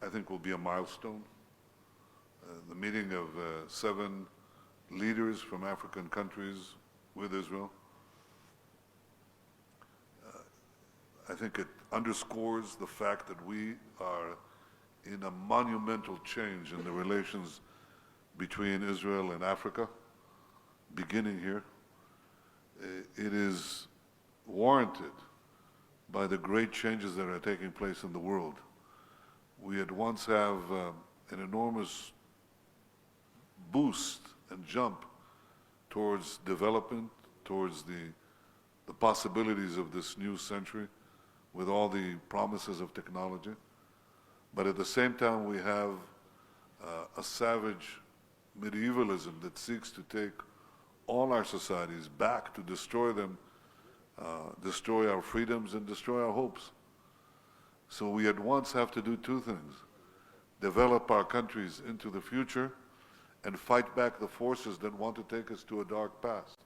I think, will be a milestone. The meeting of 7 leaders from African countries with Israel. I think it underscores the fact that we are in a monumental change in the relations between Israel and Africa, beginning here. It is warranted by the great changes that are taking place in the world. We at once have an enormous boost and jump towards development, towards the possibilities of this new century with all the promises of technology. But at the same time, we have a savage medievalism that seeks to take all our societies back, to destroy them, destroy our freedoms and destroy our hopes. So we at once have to do 2 things: develop our countries into the future and fight back the forces that want to take us to a dark past.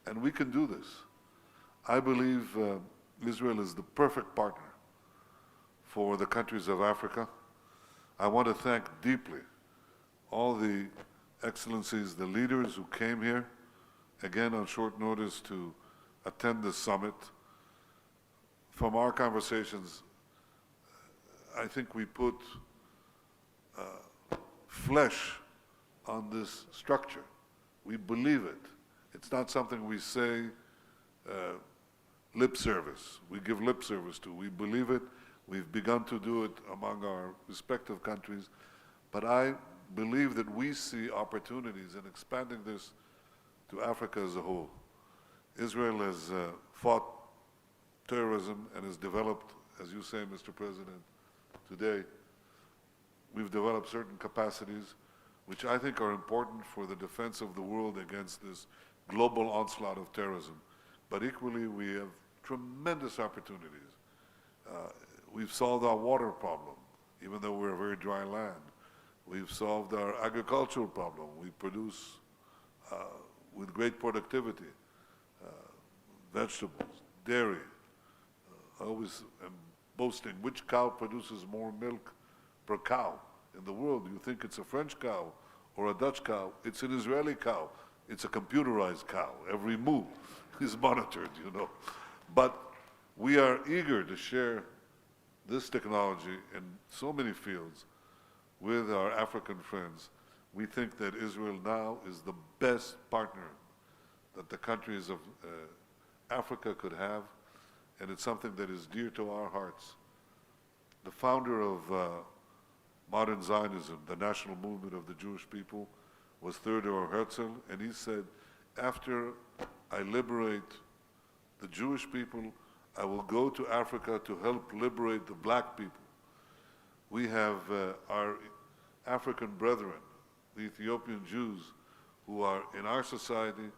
And we can do this. I believe Israel is the perfect partner for the countries of Africa. I want to thank deeply all the excellencies, the leaders who came here, again on short notice, to attend this summit. From our conversations, I think we put flesh on this structure. We believe it. It's not something we say lip service. We give lip service to. We believe it. We've begun to do it among our respective countries. But I believe that we see opportunities in expanding this to Africa as a whole. Israel has fought terrorism and has developed, as you say, Mr. President, today, we've developed certain capacities which I think are important for the defense of the world against this global onslaught of terrorism. But equally, we have tremendous opportunities. We've solved our water problem, even though we're a very dry land. We've solved our agricultural problem. We produce with great productivity vegetables, dairy. I always am boasting which cow produces more milk per cow in the world. You think it's a French cow or a Dutch cow. It's an Israeli cow. It's a computerized cow. Every move is monitored, you know. But we are eager to share this technology in so many fields with our African friends. We think that Israel now is the best partner that the countries of Africa could have, and it's something that is dear to our hearts. The founder of modern Zionism, the national movement of the Jewish people, was Theodor Herzl, and he said, after I liberate the Jewish people, I will go to Africa to help liberate the black people. We have our African brethren, the Ethiopian Jews, who are in our society,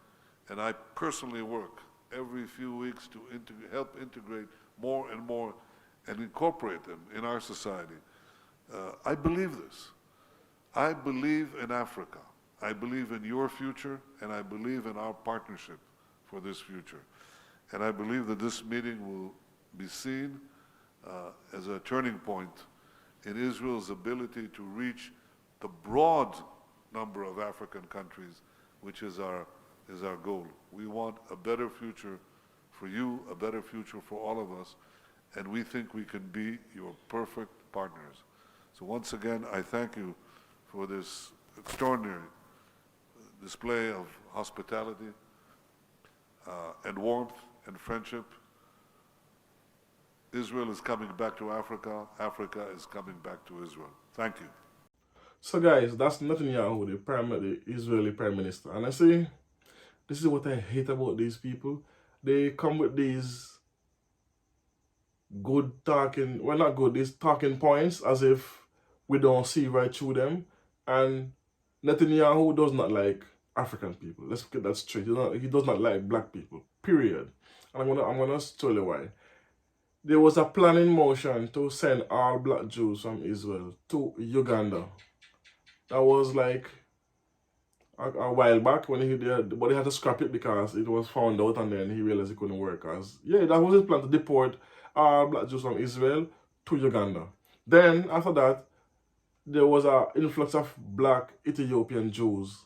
and I personally work every few weeks to help integrate more and more and incorporate them in our society. I believe this. I believe in Africa. I believe in your future, and I believe in our partnership for this future. And I believe that this meeting will be seen as a turning point in Israel's ability to reach the broad number of African countries, which is our goal. We want a better future for you, a better future for all of us, and we think we can be your perfect partners. So once again, I thank you for this extraordinary display of hospitality and warmth and friendship. Israel is coming back to Africa. Africa is coming back to Israel. Thank you. So guys, that's Netanyahu, the Israeli Prime Minister. And I say, this is what I hate about these people. They come with these good talking, well not good, these talking points as if we don't see right through them. And Netanyahu does not like African people. Let's get that straight. He does not like black people, period. And I'm gonna tell you why. There was a plan in motion to send all black Jews from Israel to Uganda. That was like a while back when he did, but he had to scrap it because it was found out, and then he realized it couldn't work. As yeah, that was his plan, to deport all black Jews from Israel to Uganda. Then after that, there was an influx of black Ethiopian Jews.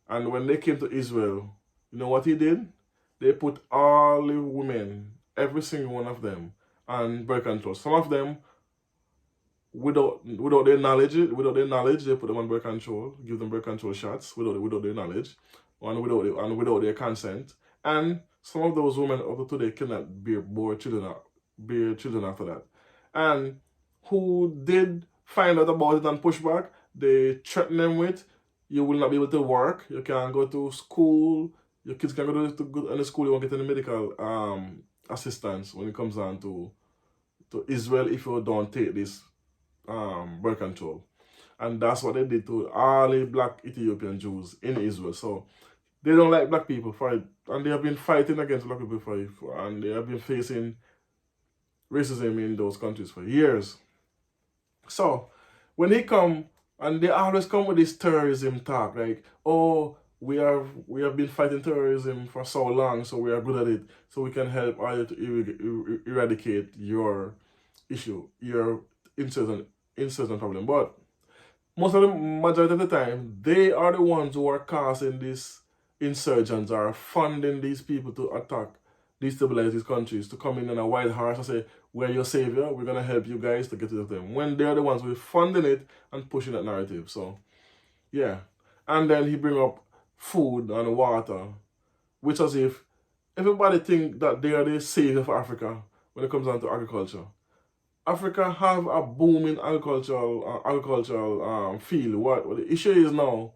And when they came to Israel, you know what he did? They put all the women, every single one of them, on birth control. Some of them, without their knowledge, they put them on birth control, give them birth control shots without their knowledge, and without their consent. And some of those women up to today cannot bear children after that. And who did find out about it and push back, they threaten them with, you will not be able to work, you can't go to school, your kids can't go to any school, you won't get any medical assistance when it comes down to Israel if you don't take this birth control. And that's what they did to all the black Ethiopian Jews in Israel. So they don't like black people for it. And they have been fighting against black people and they have been facing racism in those countries for years. So when they come, and they always come with this terrorism talk, like, oh, we have been fighting terrorism for so long, so we are good at it, so we can help you to eradicate your issue, your insurgent problem. But most of the majority of the time, they are the ones who are causing these insurgents, are funding these people to attack, destabilize these countries, to come in on a white horse and say, we're your savior, we're going to help you guys to get rid of them. When they're the ones who are funding it and pushing that narrative. So, yeah. And then he bring up food and water, which as if everybody think that they are the savior for Africa when it comes down to agriculture. Africa have a booming agricultural field. What the issue is now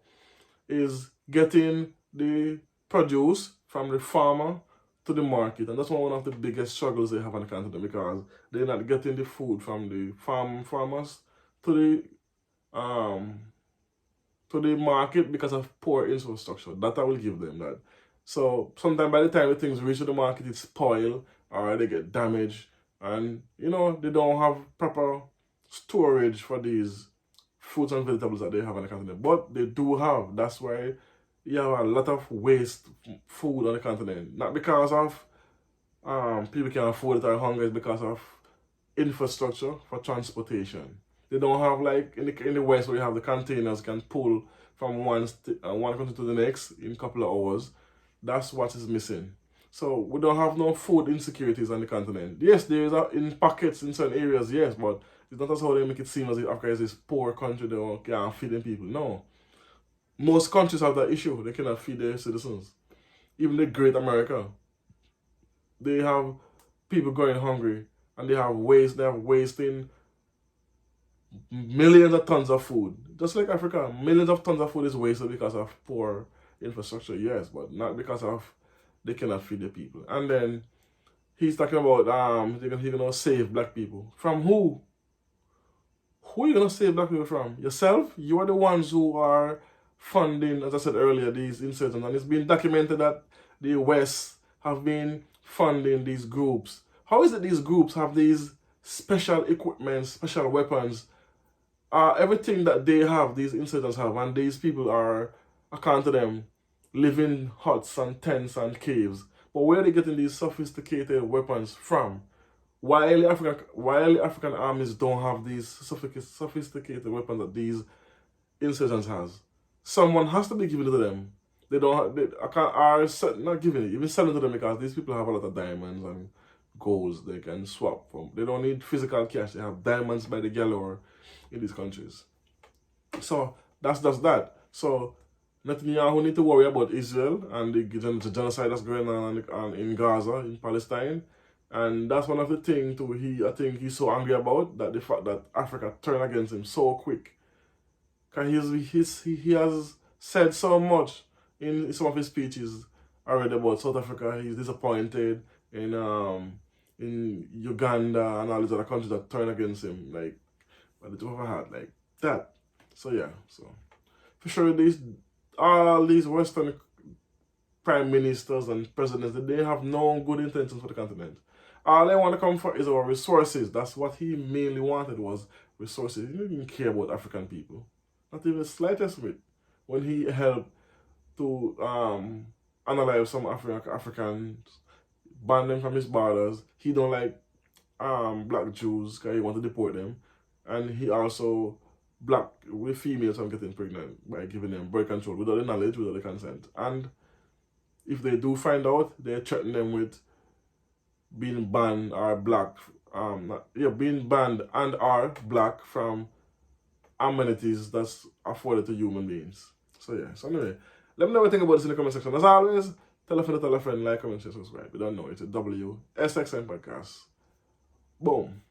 is getting the produce from the farmer to the market, and that's one of the biggest struggles they have on the continent, because they're not getting the food from the farmers to the market because of poor infrastructure. That I will give them that. So sometimes by the time the things reach the market, it's spoiled or they get damaged, and they don't have proper storage for these fruits and vegetables that they have on the continent. But they do have. That's why you have a lot of waste food on the continent. Not because of people can't afford it or hunger, it's because of infrastructure for transportation. They don't have, like in the West, where you have the containers can pull from one country to the next in a couple of hours. That's what is missing. So we don't have no food insecurities on the continent. Yes, there is in pockets in certain areas, yes, but it's not as how they make it seem as if Africa is this poor country that can't feed them people. No. Most countries have that issue. They cannot feed their citizens. Even the Great America, they have people going hungry, and they have wasting millions of tons of food. Just like Africa, millions of tons of food is wasted because of poor infrastructure, yes, but not because of they cannot feed the people. And then he's talking about he's gonna save black people. From who? Who are you gonna save black people from? Yourself? You are the ones who are funding, as I said earlier, these insurgents. And it's been documented that the West have been funding these groups. How is it these groups have these special equipment, special weapons, everything that they have, these insurgents have, and these people are, according to them, living huts and tents and caves. But where are they getting these sophisticated weapons from? While the African armies don't have these sophisticated weapons that these insurgents has, someone has to be giving it to them. They don't. Not giving it, even selling it to them, because these people have a lot of diamonds and golds they can swap from. They don't need physical cash. They have diamonds by the galore in these countries. So that's that. So Netanyahu need to worry about Israel and the genocide that's going on in Gaza, in Palestine. And that's one of the things I think he's so angry about, that the fact that Africa turned against him so quick. Because he has said so much in some of his speeches already about South Africa. He's disappointed in Uganda and all these other countries that turn against him, like by the top of a hat, like that. So yeah, so for sure all these Western prime ministers and presidents, they have no good intentions for the continent. All they want to come for is our resources. That's what he mainly wanted, was resources. He didn't even care about African people. Not even the slightest bit. When he helped to analyze some Africans, ban them from his borders, he don't like black Jews because he want to deport them. And he also with females from getting pregnant by giving them birth control without the knowledge, without the consent. And if they do find out, they threaten them with being banned or black, being banned and or black from amenities that's afforded to human beings. So yeah, so anyway, let me know what you think about this in the comment section. As always, tell a friend, like, comment, share, subscribe. We don't know, it's a WSXN podcast. Boom.